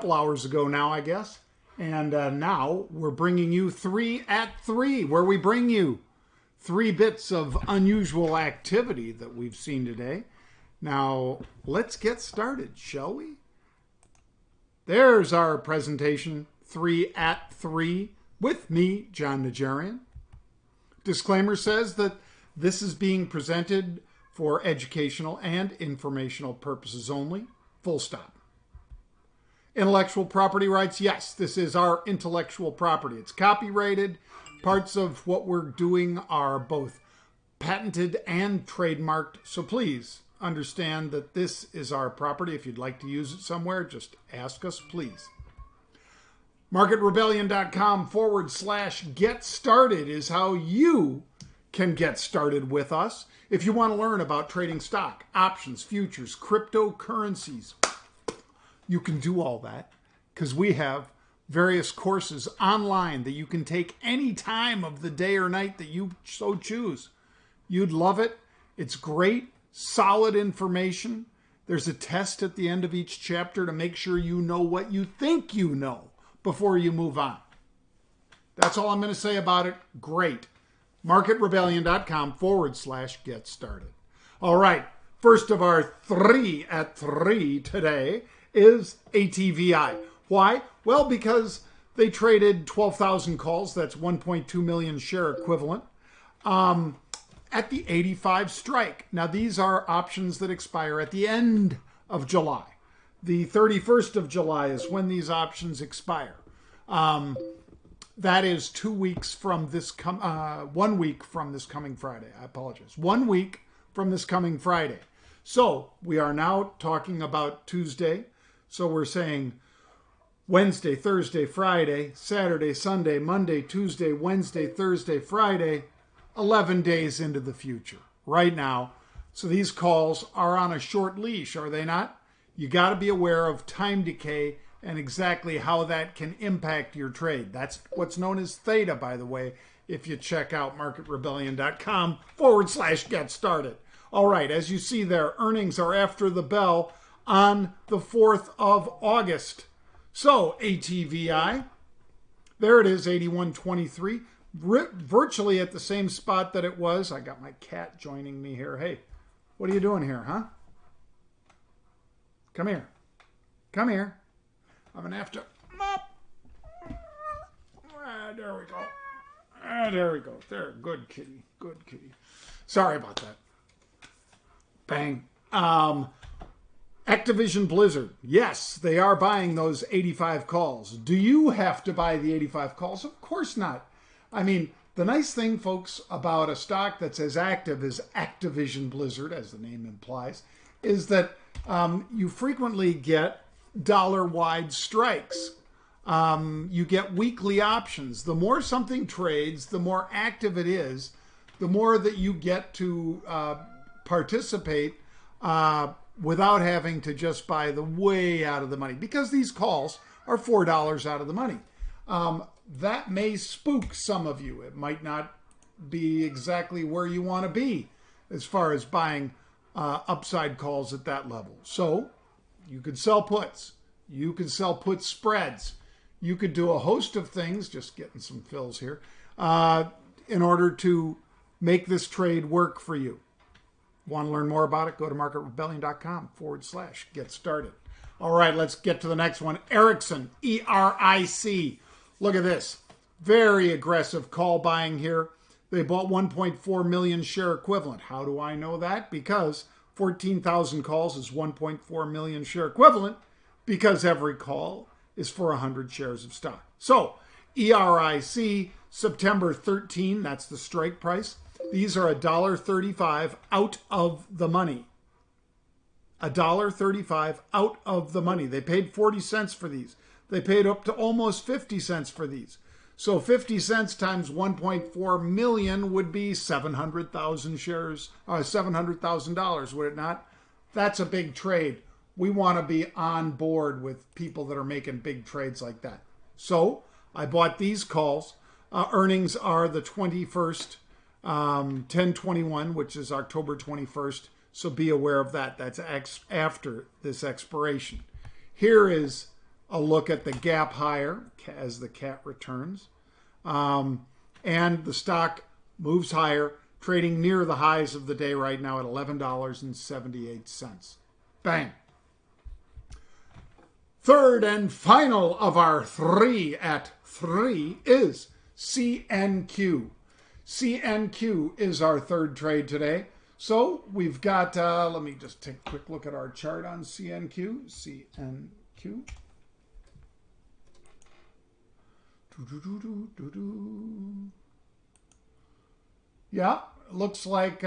couple hours ago now, I guess. And now we're bringing you 3 at 3, where we bring you 3 bits of unusual activity that we've seen today. Now, let's get started, shall we? There's our presentation, 3 at 3, with me, John Najarian. Disclaimer says that this is being presented for educational and informational purposes only, full stop. Intellectual property rights, yes, this is our intellectual property. It's copyrighted. Parts of what we're doing are both patented and trademarked, so please understand that this is our property. If you'd like to use it somewhere, just ask us, please. MarketRebellion.com/get started is how you can get started with us. If you want to learn about trading stock, options, futures, cryptocurrencies, you can do all that because we have various courses online that you can take any time of the day or night that you so choose. You'd love it. It's great, solid information. There's a test at the end of each chapter to make sure you know what you think you know before you move on. That's all I'm going to say about it. Great. MarketRebellion.com/get started. All right. First of our 3 at 3 today is ATVI. Why? Well, because they traded 12,000 calls. That's 1.2 million share equivalent at the 85 strike. Now, these are options that expire at the end of July. The 31st of July is when these options expire. That is 2 weeks from this 1 week from this coming Friday. I apologize. 1 week from this coming Friday. So we are now talking about Tuesday. So we're saying Wednesday, Thursday, Friday, Saturday, Sunday, Monday, Tuesday, Wednesday, Thursday, Friday, 11 days into the future right now. So these calls are on a short leash, are they not? You got to be aware of time decay and exactly how that can impact your trade. That's what's known as theta, by the way, if you check out MarketRebellion.com/get started. All right, as you see there, earnings are after the bell on the 4th of August. So ATVI, there it is, 81.23, virtually at the same spot that it was. I got my cat joining me here. Hey, what are you doing here, huh? Come here. Come here. I'm going to have to mop. There we go. There we go. There, good kitty. Good kitty. Sorry about that. Bang. Activision Blizzard, yes, they are buying those 85 calls. Do you have to buy the 85 calls? Of course not. I mean, the nice thing, folks, about a stock that's as active as Activision Blizzard, as the name implies, is that you frequently get dollar-wide strikes. You get weekly options. The more something trades, the more active it is, the more that you get to participate without having to just buy the way out of the money, because these calls are $4 out of the money. That may spook some of you. It might not be exactly where you want to be as far as buying upside calls at that level. So you could sell puts. You could sell put spreads. You could do a host of things, just getting some fills here, in order to make this trade work for you. Want to learn more about it? Go to MarketRebellion.com/get started. All right, let's get to the next one. Ericsson, ERIC. Look at this. Very aggressive call buying here. They bought 1.4 million share equivalent. How do I know that? Because 14,000 calls is 1.4 million share equivalent, because every call is for 100 shares of stock. So ERIC, September 13, that's the strike price. These are $1.35 out of the money. $1.35 out of the money. They paid 40 cents for these. They paid up to almost 50 cents for these. So 50 cents times 1.4 million would be 700,000 shares, $700,000, would it not? That's a big trade. We want to be on board with people that are making big trades like that. So I bought these calls. Earnings are the 21st, 10/21, which is October 21st. So be aware of that. That's after this expiration. Here is a look at the gap higher as the cat returns. And the stock moves higher, trading near the highs of the day right now at $11.78. Bang. Third and final of our 3 at 3 is CNQ. CNQ is our third trade today. So we've got, let me just take a quick look at our chart on CNQ. CNQ. Yeah, looks like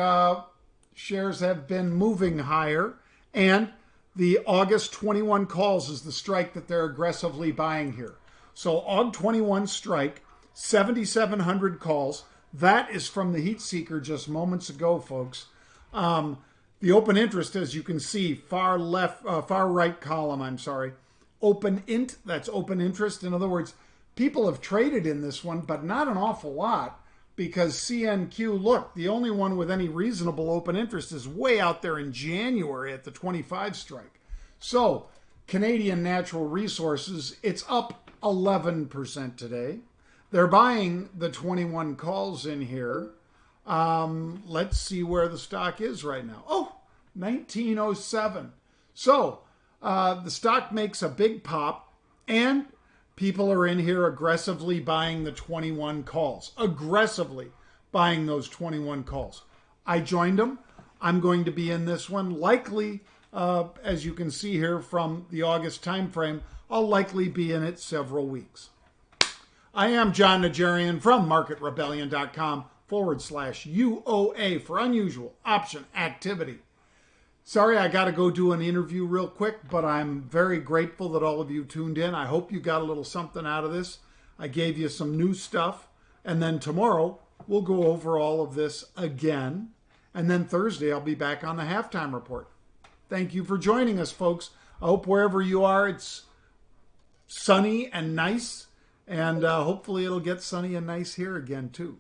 shares have been moving higher, and the August 21 calls is the strike that they're aggressively buying here. So Aug 21 strike, 7,700 calls. That is from the heat seeker just moments ago, folks. The open interest, as you can see, far right column, I'm sorry. Open int, that's open interest. In other words, people have traded in this one, but not an awful lot, because CNQ, look, the only one with any reasonable open interest is way out there in January at the 25 strike. So Canadian Natural Resources, it's up 11% today. They're buying the 21 calls in here. Let's see where the stock is right now. Oh, 1907. So the stock makes a big pop, and people are in here aggressively buying the 21 calls. Aggressively buying those 21 calls. I joined them. I'm going to be in this one. Likely, as you can see here from the August time frame, I'll likely be in it several weeks. I am John Najarian from marketrebellion.com/UOA for unusual option activity. Sorry, I got to go do an interview real quick, but I'm very grateful that all of you tuned in. I hope you got a little something out of this. I gave you some new stuff. And then tomorrow, we'll go over all of this again. And then Thursday, I'll be back on the halftime report. Thank you for joining us, folks. I hope wherever you are, it's sunny and nice. And hopefully it'll get sunny and nice here again, too.